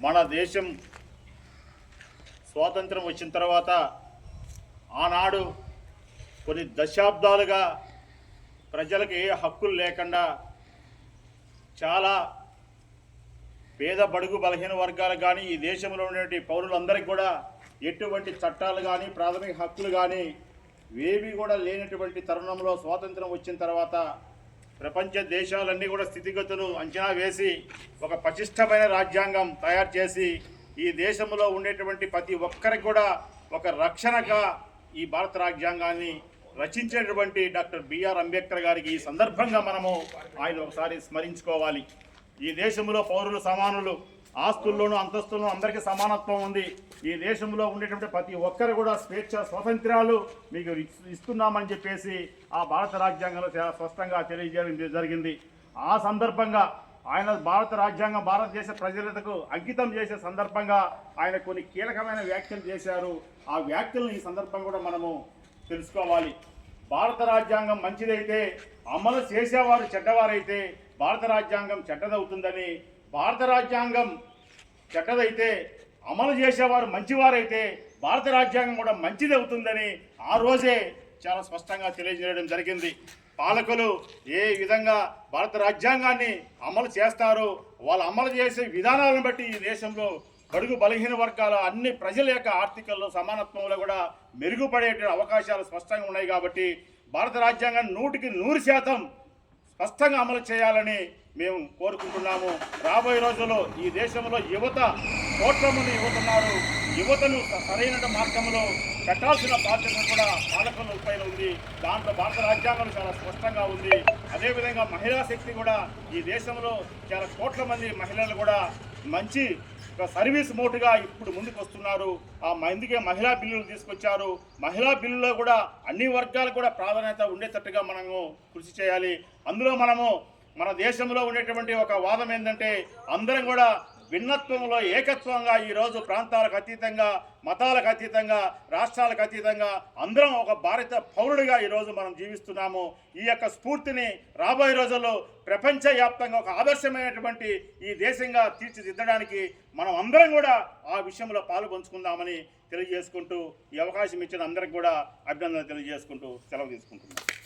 మన దేశం స్వాతంత్రం వచ్చిన తర్వాత ఆనాడు కొన్ని దశాబ్దాలుగా ప్రజలకు ఏ హక్కులు లేకుండా చాలా పేద బడుగు బలహీన వర్గాలు కానీ ఈ దేశంలో ఉన్నటువంటి పౌరులందరికీ కూడా ఎటువంటి చట్టాలు కానీ ప్రాథమిక హక్కులు కానీ ఏవి కూడా లేనటువంటి తరుణంలో స్వాతంత్రం వచ్చిన తర్వాత ప్రపంచ దేశాలన్నీ కూడా స్థితిగతులు అంచనా వేసి ఒక పటిష్టమైన రాజ్యాంగం తయారు చేసి ఈ దేశంలో ఉండేటువంటి ప్రతి ఒక్కరికి కూడా ఒక రక్షణగా ఈ భారత రాజ్యాంగాన్ని రచించినటువంటి డాక్టర్ బిఆర్ అంబేద్కర్ గారికి ఈ సందర్భంగా మనము ఆయన ఒకసారి స్మరించుకోవాలి. ఈ దేశంలో పౌరులు సమానులు, ఆస్తుల్లోనూ అంతస్తుల్లోనూ అందరికీ సమానత్వం ఉంది. ఈ దేశంలో ఉండేటువంటి ప్రతి ఒక్కరు కూడా స్వేచ్ఛ స్వాతంత్ర్యాలు మీకు ఇస్తున్నామని చెప్పేసి ఆ భారత రాజ్యాంగంలో చాలా స్పష్టంగా తెలియజేయడం జరిగింది. ఆ సందర్భంగా ఆయన భారత రాజ్యాంగం భారతదేశ ప్రజలకు అంకితం చేసే సందర్భంగా ఆయన కొన్ని కీలకమైన వ్యాఖ్యలు చేశారు. ఆ వ్యాఖ్యలను ఈ సందర్భంగా కూడా మనము తెలుసుకోవాలి. భారత రాజ్యాంగం మంచిదైతే అమలు చేసేవారు చెడ్డవారైతే భారత రాజ్యాంగం చెడ్డదవుతుందని, భారత రాజ్యాంగం చెడ్డదైతే అమలు చేసేవారు మంచివారైతే భారత రాజ్యాంగం కూడా మంచిది అవుతుందని ఆ రోజే చాలా స్పష్టంగా తెలియజేయడం జరిగింది. పాలకులు ఏ విధంగా భారత రాజ్యాంగాన్ని అమలు చేస్తారో వాళ్ళు అమలు చేసే విధానాలను బట్టి ఈ దేశంలో బడుగు బలహీన వర్గాల అన్ని ప్రజల యొక్క ఆర్థికల్లో సమానత్వంలో కూడా మెరుగుపడే అవకాశాలు స్పష్టంగా ఉన్నాయి. కాబట్టి భారత రాజ్యాంగాన్ని 100% స్పష్టంగా అమలు చేయాలని మేము కోరుకుంటున్నాము. రాబోయే రోజుల్లో ఈ దేశంలో యువత కోట్ల మంది యువతున్నారు. యువతను సరైన మార్గంలో పెట్టాల్సిన బాధ్యత కూడా పాలకుల పైన ఉంది. దాంట్లో భారత రాజ్యాంగం చాలా స్పష్టంగా ఉంది. అదేవిధంగా మహిళా శక్తి కూడా ఈ దేశంలో చాలా కోట్ల మంది మహిళలు కూడా మంచి సర్వీస్ మోటుగా ఇప్పుడు ముందుకు వస్తున్నారు. అందుకే మహిళా బిల్లులు తీసుకొచ్చారు. మహిళా బిల్లులో కూడా అన్ని వర్గాలకు కూడా ప్రాధాన్యత ఉండేటట్టుగా మనము కృషి చేయాలి. అందులో మనము మన దేశంలో ఉండేటువంటి ఒక వాదం ఏంటంటే అందరం కూడా భిన్నత్వంలో ఏకత్వంగా ఈరోజు ప్రాంతాలకు అతీతంగా, మతాలకు అతీతంగా, రాష్ట్రాలకు అతీతంగా అందరం ఒక భారత పౌరుడిగా ఈరోజు మనం జీవిస్తున్నాము. ఈ యొక్క స్ఫూర్తిని రాబోయే రోజుల్లో ప్రపంచవ్యాప్తంగా ఒక ఆదర్శమైనటువంటి ఈ దేశంగా తీర్చిదిద్దడానికి మనం అందరం కూడా ఆ విషయంలో పాలు పంచుకుందామని తెలియజేసుకుంటూ ఈ అవకాశం ఇచ్చిన అందరికి కూడా అభినందనలు తెలియజేసుకుంటూ సెలవు తీసుకుంటున్నాం.